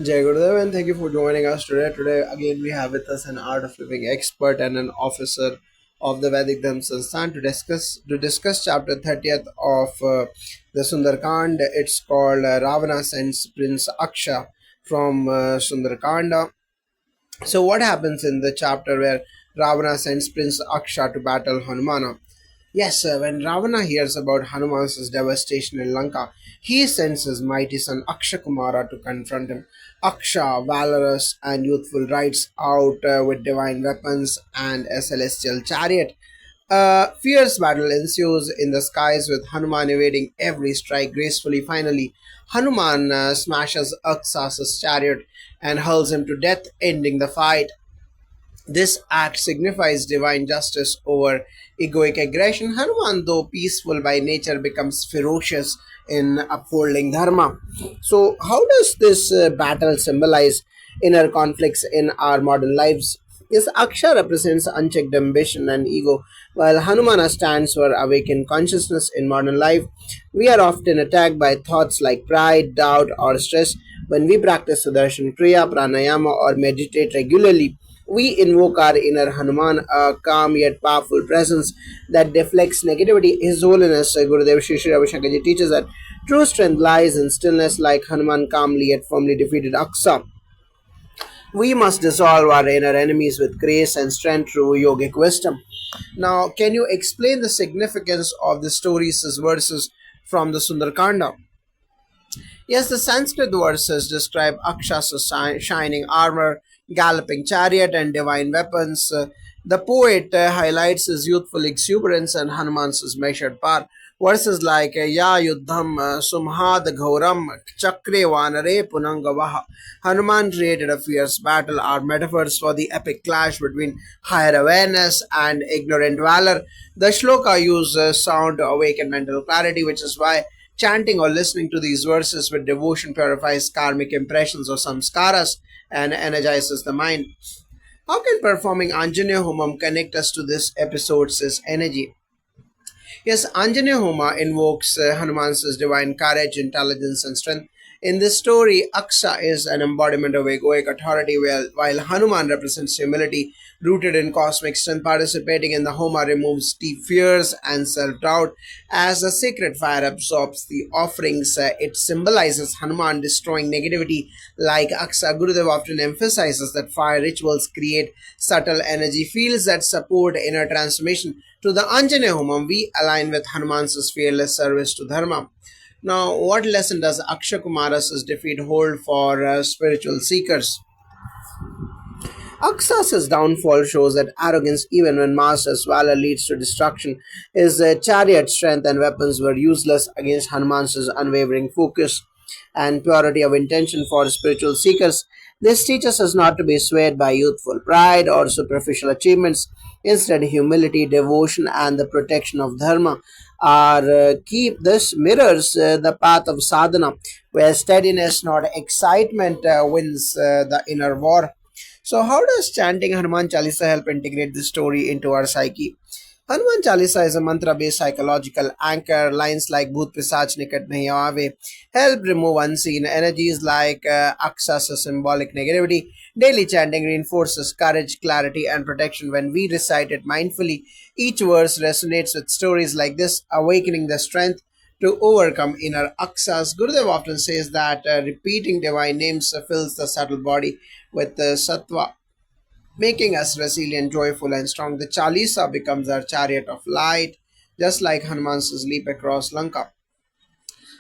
Jai Gurudev, and thank you for joining us today. Today, again, we have with us an art of living expert and an officer of the Vedic Dharma Sansthan to discuss chapter 30th of the Sunder Kand. It's called Ravana sends Prince Aksha from Sunder Kand. So, what happens in the chapter where Ravana sends Prince Aksha to battle Hanumana? Yes, when Ravana hears about Hanuman's devastation in Lanka, he sends his mighty son Akshakumara to confront him. Aksha, valorous and youthful, rides out with divine weapons and a celestial chariot. A fierce battle ensues in the skies with Hanuman evading every strike gracefully. Finally, Hanuman smashes Aksa's chariot and hurls him to death, ending the fight. This act signifies divine justice over egoic aggression. Hanuman, though peaceful by nature, becomes ferocious in upholding dharma. So, how does this battle symbolize inner conflicts in our modern lives? Yes, Aksha represents unchecked ambition and ego, while Hanumana stands for awakened consciousness in modern life. We are often attacked by thoughts like pride, doubt, or stress. When we practice Sudarshan Kriya, Pranayama, or meditate regularly, we invoke our inner Hanuman, a calm yet powerful presence that deflects negativity. His Holiness Gurudev Shri Shri Ravi Shankarji teaches that true strength lies in stillness, like Hanuman calmly yet firmly defeated Aksa. We must dissolve our inner enemies with grace and strength through yogic wisdom. Now, can you explain the significance of the stories as verses from the Sundarkanda? Yes, the Sanskrit verses describe Aksha's shining armor, galloping chariot, and divine weapons. The poet highlights his youthful exuberance and Hanuman's measured power. Verses like Ya Yuddham Sumhad Ghauram Chakre Vanare Punangavaha. Hanuman created a fierce battle are metaphors for the epic clash between higher awareness and ignorant valor. The shloka use sound to awaken mental clarity, which is why chanting or listening to these verses with devotion purifies karmic impressions or samskaras and energizes the mind. How can performing Anjaneya Homam connect us to this episode's energy? Yes, Anjaneya Homa invokes Hanuman's divine courage, intelligence, and strength. In this story, Aksa is an embodiment of egoic authority, while Hanuman represents humility rooted in cosmic strength. Participating in the Homa removes deep fears and self doubt. As the sacred fire absorbs the offerings, it symbolizes Hanuman destroying negativity. Like Aksa, Gurudev often emphasizes that fire rituals create subtle energy fields that support inner transformation. To the Anjaneya Homam, we align with Hanuman's fearless service to Dharma. Now, what lesson does Akshay Kumar's defeat hold for spiritual seekers? Aksa's downfall shows that arrogance, even when masked as valor, leads to destruction. His chariot strength and weapons were useless against Hanuman's unwavering focus and purity of intention for spiritual seekers. This teaches us not to be swayed by youthful pride or superficial achievements. Instead, humility, devotion, and the protection of dharma are key. This mirrors the path of sadhana, where steadiness, not excitement, wins the inner war. So, how does chanting Hanuman Chalisa help integrate this story into our psyche? Hanuman Chalisa is a mantra based psychological anchor. Lines like Bhoot Pisach Nikat Nahi Aave help remove unseen energies like Aksasa symbolic negativity. Daily chanting reinforces courage, clarity, and protection. When we recite it mindfully, each verse resonates with stories like this, awakening the strength to overcome inner aksas. Gurudev often says that repeating divine names fills the subtle body with sattva, making us resilient, joyful, and strong. The Chalisa becomes our chariot of light, just like Hanuman's leap across Lanka.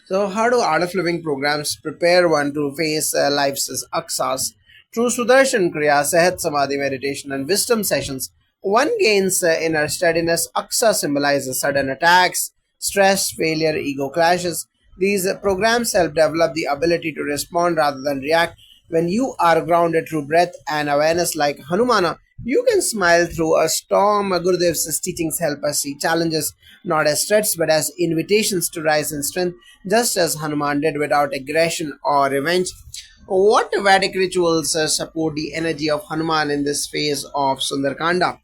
So, how do Art of Living programs prepare one to face life's aksas? Through Sudarshan Kriya, Sehat Samadhi meditation, and wisdom sessions, one gains inner steadiness. Aksa symbolizes sudden attacks, stress, failure, ego clashes. These programs help develop the ability to respond rather than react. When you are grounded through breath and awareness like Hanumana, you can smile through a storm. Gurudev's teachings help us see challenges not as threats but as invitations to rise in strength, just as Hanuman did without aggression or revenge. What Vedic rituals support the energy of Hanuman in this phase of Sundarkanda?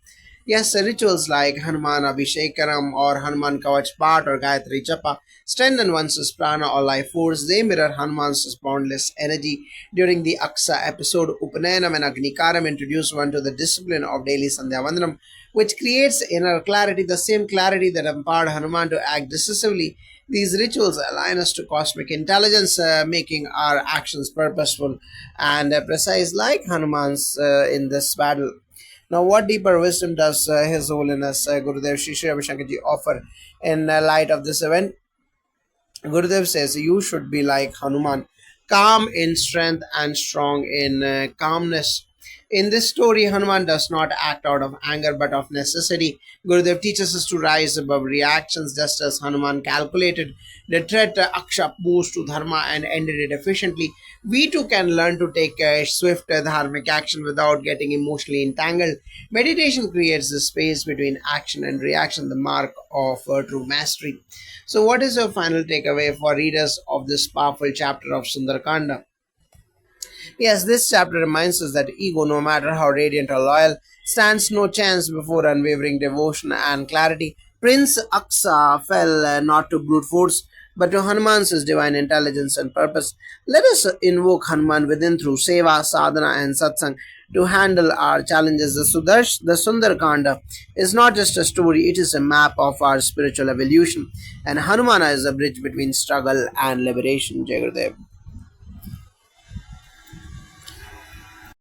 Yes, rituals like Hanuman Abhishekaram or Hanuman Kavach Path or Gayatri Japa strengthen one's prana or life force. They mirror Hanuman's boundless energy. During the Aksa episode, Upanayana and Agnikaram introduce one to the discipline of daily Sandhya Vandanam, which creates inner clarity, the same clarity that empowered Hanuman to act decisively. These rituals align us to cosmic intelligence, making our actions purposeful and precise, like Hanuman's in this battle. Now, what deeper wisdom does His Holiness Gurudev Shri Shri Ravi Shankarji offer in light of this event? Gurudev says you should be like Hanuman, calm in strength and strong in calmness. In this story, Hanuman does not act out of anger but of necessity. Gurudev teaches us to rise above reactions just as Hanuman calculated the threat Aksha posed to Dharma and ended it efficiently. We too can learn to take swift dharmic action without getting emotionally entangled. Meditation creates the space between action and reaction, the mark of true mastery. So, what is your final takeaway for readers of this powerful chapter of Sunder Kand? Yes, this chapter reminds us that ego, no matter how radiant or loyal, stands no chance before unwavering devotion and clarity. Prince Aksa fell not to brute force, but to Hanuman's divine intelligence and purpose. Let us invoke Hanuman within through seva, sadhana, and satsang to handle our challenges. The Sundar Kanda is not just a story, it is a map of our spiritual evolution. And Hanumana is a bridge between struggle and liberation. Jai Gurudev.